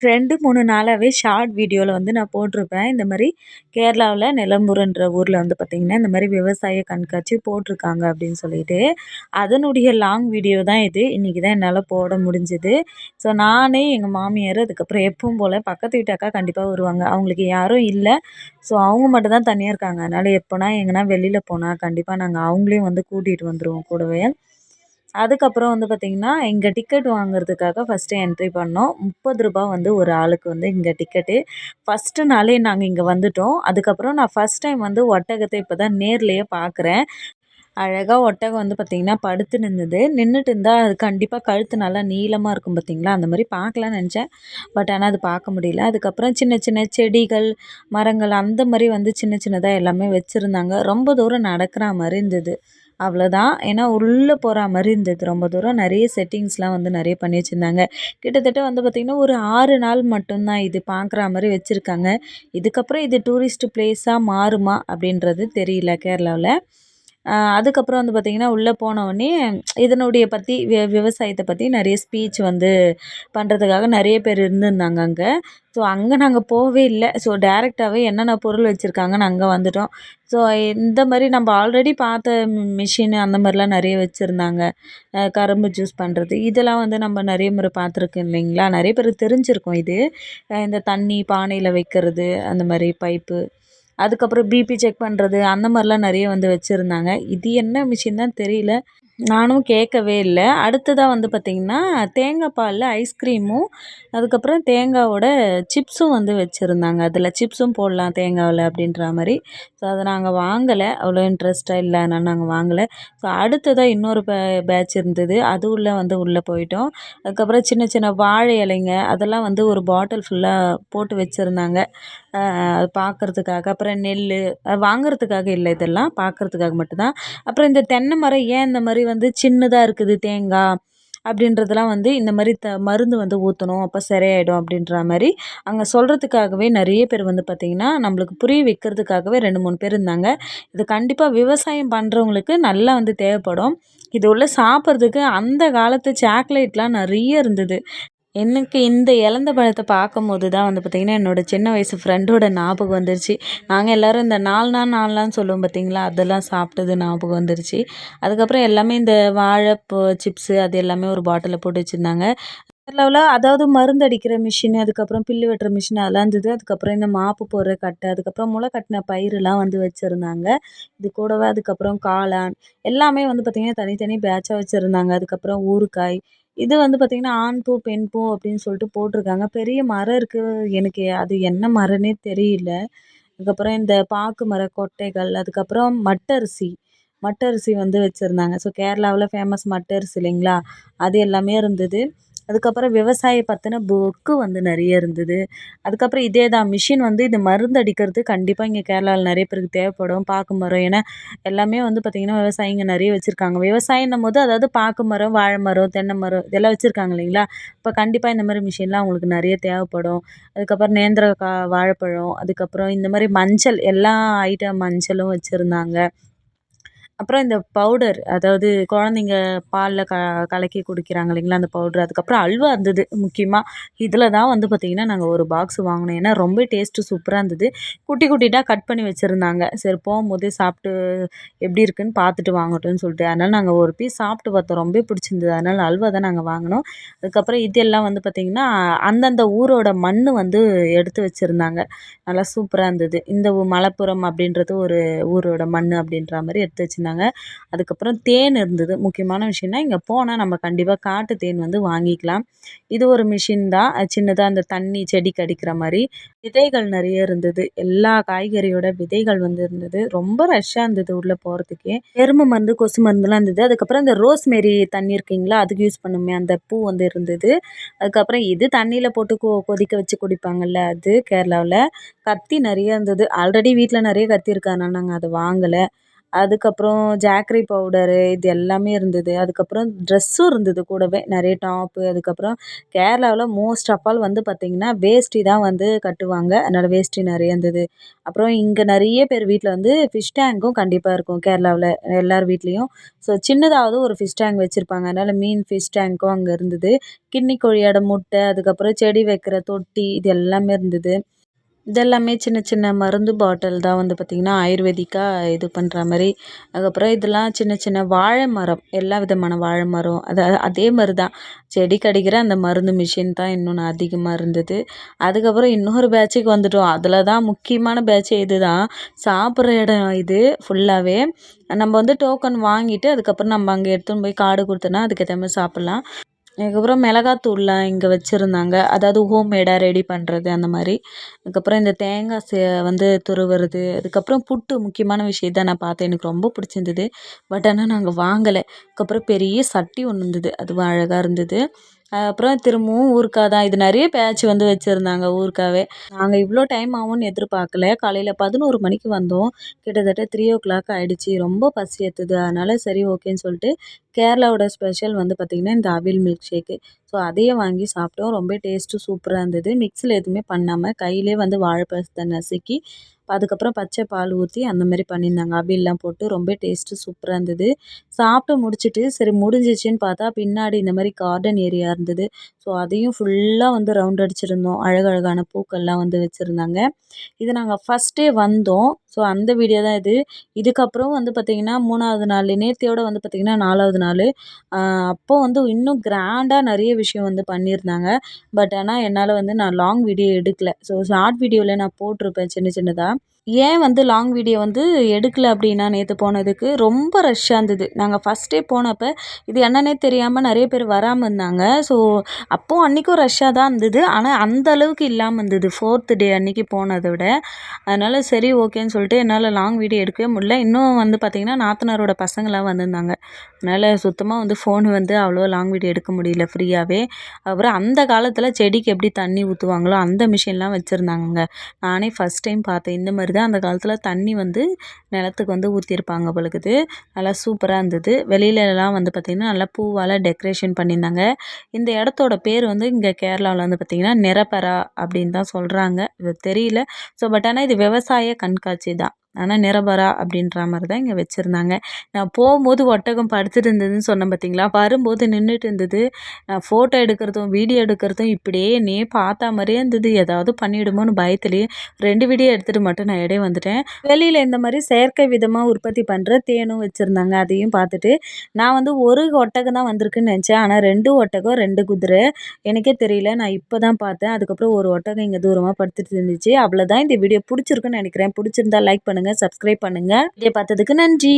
2, 3 நாளாவே ஷார்ட் வீடியோல வந்து நான் போட்டிருப்பேன். இந்த மாரி கேரளாவுல நிலம்பூர்ன்ற ஊர்ல வந்து பார்த்தீங்கன்னா, இந்த மாரி விவசாய கண்காட்சி போட்டிருக்காங்க அப்படின்னு சொல்லிட்டு. அதனுடைய லாங் வீடியோ தான் இது. இன்னைக்கு தான் என்னால போட முடிஞ்சது. ஸோ நானு, எங்க மாமியார், அதுக்கப்புறம் எப்பவும் போல பக்கத்து வீட்டு அக்கா கண்டிப்பா வருவாங்க. அவங்களுக்கு யாரும் இல்ல. ஸோ அவங்க மட்டும் தான் தனியா இருக்காங்க. அதனால எப்போனா எங்கன்னா வெளியில போனா கண்டிப்பா நாங்க அவங்களையும் வந்து கூட்டிட்டு வந்துருவோம் கூடவே. அதுக்கப்புறம் வந்து பார்த்தீங்கன்னா, இங்க டிக்கெட் வாங்குறதுக்காக ஃபர்ஸ்ட்டு என்ட்ரி பண்ணோம். ரூ. 30 வந்து ஒரு ஆளுக்கு வந்து இங்க டிக்கெட்டு. ஃபர்ஸ்ட்டு நாளே நாங்க இங்க வந்துட்டோம். அதுக்கப்புறம் நான் ஃபர்ஸ்ட் டைம் வந்து ஒட்டகத்த இப்ப தான் நேர்லயே பார்க்குறேன். அழகா ஒட்டகம் வந்து பார்த்தீங்கன்னா, படுத்து நின்னுது. நின்னுட்டு இருந்தா அது கண்டிப்பா கழுத்து நல்லா நீளமா இருக்கும் பார்த்தீங்களா, அந்த மாரி பார்க்கலான்னு நெனச்சேன். பட் ஆனா அது பார்க்க முடியல. அதுக்கப்புறம் சின்ன சின்ன செடிகள், மரங்கள் அந்த மாரி வந்து சின்ன சின்னதா எல்லாமே வச்சிருந்தாங்க. ரொம்ப தூரம் நடக்கிறா மாரி இருந்தது. அவ்வளோதான். ஏன்னா உள்ள போறா மாரி இருந்தது ரொம்ப தூரம். நெறைய செட்டிங்ஸ்லாம் வந்து நெறைய பண்ணி வச்சிருந்தாங்க. கிட்டத்தட்ட வந்து பார்த்திங்கன்னா, ஒரு 6 நாள் மட்டும் தான் இது பார்க்குறா மாரி வச்சிருக்காங்க. இதுக்கப்புறம் இது டூரிஸ்ட் பிளேஸா மாறுமா? அப்படின்றது தெரியல கேரளாவுல. அதுக்கப்புறம் வந்து பார்த்திங்கன்னா, உள்ள போனோனே இதனுடைய பத்தி விவசாயத்த பத்தி நெறைய ஸ்பீச் வந்து பண்றதுக்காக நெறைய பேர் இருந்திருந்தாங்க அங்க. ஸோ அங்க நாங்க போவே இல்ல. ஸோ டைரக்ட்டாவே என்னென்ன பொருள் வச்சிருக்காங்கன்னு அங்க வந்துட்டோம். ஸோ இந்த மாரி நம்ம ஆல்ரெடி பார்த்த மிஷின் அந்த மாரிலாம் நெறைய வச்சிருந்தாங்க. கரும்பு ஜூஸ் பண்றது. இதெல்லாம் வந்து நம்ம நெறைய முறை பார்த்துருக்கோம் இல்லைங்களா? நெறைய பேருக்கு தெரிஞ்சிருக்கும் இது. இந்த தண்ணி பானையில வைக்கிறது, அந்த மாரி பைப்பு. அதுக்கப்புறம் பிபி செக் பண்றது, அந்த மாரிலாம் நெறைய வந்து வச்சிருந்தாங்க. இது என்ன மிஷின் தான் தெரியல. நானும் கேட்கவே இல்ல. அடுத்ததா வந்து பார்த்தீங்கன்னா, தேங்காய் பால்ல ஐஸ்கிரீமும், அதுக்கப்புறம் தேங்காவோட சிப்ஸும் வந்து வச்சிருந்தாங்க. அதில சிப்ஸும் போடலாம் தேங்காவுல அப்படின்ற மாரி. ஸோ அத நாங்க வாங்கல. அவ்வளோ இன்ட்ரெஸ்ட்டா இல்ல. அதனால நாங்க வாங்கல. ஸோ அடுத்ததா இன்னொரு பேட்ச் இருந்தது. அது உள்ள வந்து உள்ள போயிட்டோம். அதுக்கப்புறம் சின்ன சின்ன வாழை இலைங்க, அதெல்லாம் வந்து ஒரு பாட்டில் ஃபுல்லா போட்டு வச்சிருந்தாங்க. அது பார்க்கறதுக்காக. அப்புறம் நெல்லு, வாங்குறதுக்காக இல்ல இதெல்லாம், பார்க்கறதுக்காக மட்டும் தான். அப்புறம் இந்த தென்னை மரம் ஏன் இந்த மாரி வந்து சின்னதா இருக்குது தேங்கா, அப்படின்றதெல்லாம் வந்து இந்த மாரி மருந்து வந்து ஊத்தணும். அப்ப சரியாயிடும் அப்படின்ற மாரி, அங்க சொல்றதுக்காகவே நெறைய பேர் வந்து பார்த்தீங்கன்னா, நம்மளுக்கு புரிய வைக்கிறதுக்காகவே 2, 3 பேர் இருந்தாங்க. இது கண்டிப்பா விவசாயம் பண்றவங்களுக்கு நல்லா வந்து தேவைப்படும். இது உள்ள சாப்பிட்றதுக்கு அந்த காலத்து சாக்லேட்லாம் நெறைய இருந்தது. எனக்கு இந்த எலந்த பழத்த பார்க்கும்போது தான் வந்து பார்த்திங்கன்னா, என்னோட சின்ன வயசு ஃப்ரெண்டோட ஞாபகம் வந்துருச்சு. நாங்க எல்லாரும் இந்த 4 நாள்ன்னு சொல்லுவோம் பார்த்தீங்களா, அதெல்லாம் சாப்பிட்டது ஞாபகம் வந்துருச்சு. அதுக்கப்புறம் எல்லாமே இந்த வாழைப்பூ சிப்ஸு அது எல்லாமே ஒரு பாட்டில்ல போட்டு வச்சிருந்தாங்க. கேரளாவுல அதாவது மருந்து அடிக்கிற மிஷின், அதுக்கப்புறம் புல்லு வெட்டுற மிஷின் அதெல்லாம் இருந்தது. அதுக்கப்புறம் இந்த மாப்பு போடுற கட்டை, அதுக்கப்புறம் முளை கட்டின பயிரெலாம் வந்து வச்சிருந்தாங்க. இது கூடவே அதுக்கப்புறம் காளான் எல்லாமே வந்து பார்த்திங்கன்னா, தனித்தனி பேட்சா வச்சிருந்தாங்க. அதுக்கப்புறம் ஊறுகாய். இது வந்து பார்த்திங்கன்னா, ஆண் பூ, பெண் பூ அப்படின்னு சொல்லிட்டு போட்டிருக்காங்க. பெரிய மரம் இருக்கு. எனக்கு அது என்ன மரம்னே தெரியல. அதுக்கப்புறம் இந்த பாக்கு மர கொட்டைகள், அதுக்கப்புறம் மட்டரிசி. மட்டரிசி வந்து வச்சிருந்தாங்க. ஸோ கேரளாவுல ஃபேமஸ் மட்டரிசி இல்லைங்களா? அது எல்லாமே இருந்தது. அதுக்கப்புறம் விவசாய பத்தின புக்கு வந்து நெறைய இருந்தது. அதுக்கப்புறம் இதே தான் மிஷின் வந்து இது மருந்து அடிக்கிறது கண்டிப்பா இங்க கேரளால நெறைய பேருக்கு தேவைப்படும். பாக்கு மரம் ஏன்னா, எல்லாமே வந்து பார்த்தீங்கன்னா, விவசாயிங்க இங்க நெறைய வச்சிருக்காங்க. விவசாயம்ன்னும்போது அதாவது பாக்கு மரம், வாழை மரம், தென்னை மரம் இதெல்லாம் வச்சிருக்காங்க இல்லைங்களா? அப்ப கண்டிப்பா இந்த மாரி மிஷின்லாம் அவங்களுக்கு நெறைய தேவைப்படும். அதுக்கப்புறம் நேந்திரக்கா, வாழைப்பழம், அதுக்கப்புறம் இந்த மாரி மஞ்சள் எல்லா ஐட்டம் மஞ்சளும் வச்சிருந்தாங்க. அப்புறம் இந்த பவுடர் அதாவது குழந்தைங்க பால்ல கலக்கி குடிக்கிறாங்க இல்லைங்களா? அந்த பவுடர். அதுக்கப்புறம் அல்வா இருந்தது முக்கியமா. இதில தான் வந்து பார்த்தீங்கன்னா, நாங்க ஒரு பாக்ஸ் வாங்குனோம். ஏன்னா ரொம்ப டேஸ்ட்டு சூப்பரா இருந்தது. குட்டி குட்டிட்டா கட் பண்ணி வச்சிருந்தாங்க. சரி போம்போதே சாப்பிட்டு எப்படி இருக்குன்னு பார்த்துட்டு வாங்கட்டும்னு சொல்லிட்டு. அதனால நாங்க ஒரு பீஸ் சாப்பிட்டு பார்த்தோம். ரொம்ப பிடிச்சிருந்தது. அதனால அல்வா தான் நாங்க வாங்குனோம். அதுக்கப்புறம் இதெல்லாம் வந்து பார்த்தீங்கன்னா, அந்தந்த ஊரோட மண்ணு வந்து எடுத்து வச்சிருந்தாங்க. நல்லா சூப்பரா இருந்தது. இந்த மலப்புரம் அப்படின்றது ஒரு ஊரோட மண்ணு அப்படின்ற மாரி எடுத்து வச்சிருந்தாங்க. அதுக்கப்புறம் தேன் இருந்தது. முக்கியமான விஷயம்னா, இங்க போனா நம்ம கண்டிப்பா காட்டு தேன் வந்து வாங்கிக்கலாம். இது ஒரு மிஷின் தான். சின்னதா அந்த தண்ணி செடிக்கு அடிக்கிற மாரி. விதைகள் நெறைய இருந்தது. எல்லா காய்கறியோட விதைகள் வந்து இருந்தது. ரொம்ப ரஷ்ஷா இருந்தது உள்ள போறதுக்கே. எறும்பு மருந்து, கொசு மருந்துலாம் இருந்தது. அதுக்கப்புறம் இந்த ரோஸ்மேரி தண்ணி இருக்குங்களா, அதுக்கு யூஸ் பண்ணுமே அந்த பூ வந்து இருந்தது. அதுக்கப்புறம் இது தண்ணீல போட்டு கொதிக்க வச்சு குடிப்பாங்கல்ல அது கேரளாவுல. கத்தி நெறைய இருந்தது. ஆல்ரெடி வீட்ல நெறைய கத்தி இருக்கு. அதனால நாங்க அத வாங்கல. அதுக்கப்புறம் ஜாக்ரி பவுடரு இது எல்லாமே இருந்தது. அதுக்கப்புறம் ட்ரெஸ்ஸும் இருந்தது கூடவே. நிறைய டாப்பு அதுக்கப்புறம் கேரளாவுல மோஸ்ட் ஆஃப் ஆல் வந்து பார்த்திங்கன்னா, வேஷ்டி தான் வந்து கட்டுவாங்க. அதனால வேஷ்டி நிறைய இருந்தது. அப்புறம் இங்கே நிறைய பேர் வீட்டில் வந்து ஃபிஷ் டேங்க்கும் கண்டிப்பாக இருக்கும் கேரளாவில் எல்லார் வீட்லேயும். ஸோ சின்னதாவது ஒரு ஃபிஷ் டேங்க் வச்சுருப்பாங்க. அதனால் மீன் ஃபிஷ் டேங்க்கும் அங்கே இருந்தது. கின்னி கோழியோட முட்டை அதுக்கப்புறம் செடி வைக்கிற தொட்டி இது எல்லாமே இருந்தது. இதெல்லாமே சின்ன சின்ன மருந்து பாட்டில் தான் வந்து பார்த்திங்கன்னா ஆயுர்வேதிக்கா இது பண்ணுற மாதிரி. அதுக்கப்புறம் இதெல்லாம் சின்ன சின்ன வாழை மரம் எல்லா விதமான வாழை மரம் அதே மாதிரி தான் செடிக்கு அடிக்கிற அந்த மருந்து மிஷின் தான் இன்னொன்று அதிகமாக இருந்தது. அதுக்கப்புறம் இன்னொரு பேட்சுக்கு வந்துட்டோம். அதில் தான் முக்கியமான பேட்சே இது தான். சாப்பிட்ற இடம் இது ஃபுல்லாகவே. நம்ம வந்து டோக்கன் வாங்கிட்டு அதுக்கப்புறம் நம்ம அங்கே எடுத்துன்னு போய் கார்டு கொடுத்தோன்னா அதுக்கேற்ற மாதிரி சாப்பிட்லாம். அதுக்கப்புறம் மிளகாத்தூள்லாம் இங்கே வச்சுருந்தாங்க. அதாவது ஹோம்மேடாக ரெடி பண்ணுறது அந்த மாதிரி. அதுக்கப்புறம் இந்த தேங்காய் வந்து துருவுறது அதுக்கப்புறம் புட்டு முக்கியமான விஷயம் தான் நான் பார்த்தேன். எனக்கு ரொம்ப பிடிச்சிருந்தது. பட் ஆனால் நாங்கள் வாங்கலை. அதுக்கப்புறம் பெரிய சட்டி ஒன்று இருந்தது. அதுவும் அழகாக இருந்தது. அப்புறம் திரும்பவும் ஊறுகாய் தான். இது நிறைய பேட்ச் வந்து வச்சுருந்தாங்க ஊறுகாவே. நாங்கள் இவ்வளோ டைம் ஆகும்னு எதிர்பார்க்கல. காலையில் 11 மணிக்கு வந்தோம். கிட்டத்தட்ட 3:00 ஆகிடுச்சு. ரொம்ப பசி எடுத்தது. அதனால் சரி ஓகேன்னு சொல்லிட்டு கேரளாவோட ஸ்பெஷல் வந்து பார்த்திங்கன்னா இந்த அவில் மில்க் ஷேக்கு. ஸோ அதையே வாங்கி சாப்பிட்டோம். ரொம்ப டேஸ்ட்டும் சூப்பராக இருந்தது. மிக்ஸியில் எதுவுமே பண்ணாமல் கையிலே வந்து வாழைப்பழத்தை நசுக்கி அதுக்கப்புறம் பச்சை பால் ஊற்றி அந்த மாதிரி பண்ணியிருந்தாங்க. அவில்லாம் போட்டு ரொம்ப டேஸ்ட்டு சூப்பராக இருந்தது. சாப்பிட்டு முடிச்சுட்டு சரி முடிஞ்சிச்சுன்னு பார்த்தா பின்னாடி இந்த மாதிரி கார்டன் ஏரியா இருந்தது. ஸோ அதையும் ஃபுல்லாக வந்து ரவுண்ட் அடிச்சிருந்தோம். அழகழகான பூக்கள்லாம் வந்து வச்சுருந்தாங்க. இது நாங்கள் ஃபஸ்ட் டே வந்தோம். ஸோ அந்த வீடியோ தான் இது. இதுக்கப்புறம் வந்து பார்த்திங்கன்னா 3வது நாள் நேத்தியோட வந்து பார்த்திங்கன்னா 4வது நாள். அப்போ வந்து இன்னும் கிராண்டாக நிறைய விஷயம் வந்து பண்ணியிருந்தாங்க. பட் ஆனால் என்னால் வந்து நான் லாங் வீடியோ எடுக்கல. ஸோ ஷார்ட் வீடியோவில் நான் போட்டிருப்பேன் சின்ன சின்னதாக. ஏன் வந்து லாங் வீடியோ வந்து எடுக்கல அப்படின்னா நேற்று போனதுக்கு ரொம்ப ரஷ்ஷாக இருந்தது. நாங்கள் ஃபஸ்ட் டே போனப்போ இது என்னன்னே தெரியாமல் நிறைய பேர் வராமல் இருந்தாங்க. ஸோ அப்போது அன்றைக்கும் ரஷ்ஷாக தான் இருந்தது. ஆனால் அந்த அளவுக்கு இல்லாமல் இருந்தது 4th டே அன்றைக்கி போனதை விட. அதனால் சரி ஓகேன்னு சொல்லிட்டு என்னால் லாங் வீடியோ எடுக்கவே முடியல. இன்னும் வந்து பார்த்திங்கன்னா நாத்தனாரோட பசங்களாம் வந்திருந்தாங்க. அதனால் சுத்தமாக வந்து ஃபோன் வந்து அவ்வளோ லாங் வீடியோ எடுக்க முடியல ஃப்ரீயாகவே. அப்புறம் அந்த காலத்தில் செடிக்கு எப்படி தண்ணி ஊற்றுவாங்களோ அந்த மிஷின்லாம் வச்சுருந்தாங்கங்க. நானே ஃபஸ்ட் டைம் பார்த்தேன். இந்த மாதிரி தான் அந்த காலத்தில் தண்ணி வந்து நிலத்துக்கு வந்து ஊற்றிருப்பாங்க போலக்குது. நல்லா சூப்பராக இருந்தது. வெளியிலலாம் வந்து பார்த்திங்கன்னா நல்லா பூவால் டெக்கரேஷன் பண்ணியிருந்தாங்க. இந்த இடத்தோட பேர் வந்து இங்கே கேரளாவில் வந்து பார்த்திங்கன்னா நிரப்பரா அப்படின்னு தான் சொல்கிறாங்க. இது தெரியல. ஸோ பட் ஆனால் இது விவசாய கண்காட்சி தான். ஆனால் நிரபரா அப்படின்ற மாதிரி தான் இங்கே வச்சுருந்தாங்க. நான் போகும்போது ஒட்டகம் படுத்துட்டு இருந்ததுன்னு சொன்னேன் பார்த்தீங்களா, வரும்போது நின்றுட்டு இருந்தது. நான் ஃபோட்டோ எடுக்கிறதும் வீடியோ எடுக்கிறதும் இப்படியே என்னையே பார்த்தா மாதிரியே இருந்தது. ஏதாவது பண்ணிவிடுமோன்னு பயத்துலேயே 2 வீடியோ எடுத்துகிட்டு மட்டும் நான் இடையே வந்துட்டேன். வெளியில் இந்த மாதிரி செயற்கை விதமாக உற்பத்தி பண்ணுற தேனும் வச்சுருந்தாங்க. அதையும் பார்த்துட்டு நான் வந்து ஒரு ஒட்டகம் தான் வந்திருக்குன்னு நினச்சேன். ஆனால் 2 ஒட்டகம் 2 குதிரை எனக்கே தெரியல. நான் இப்போ தான் பார்த்தேன். அதுக்கப்புறம் ஒரு ஒட்டகம் இங்கே தூரமாக படுத்துட்டு இருந்துச்சு. அவ்வளோதான். இந்த வீடியோ பிடிச்சிருக்குன்னு நினைக்கிறேன். பிடிச்சிருந்தா லைக் பண்ணுங்கள், சப்ஸ்கிரைப் பண்ணுங்கள். வீடியோ பார்த்ததுக்கு நன்றி.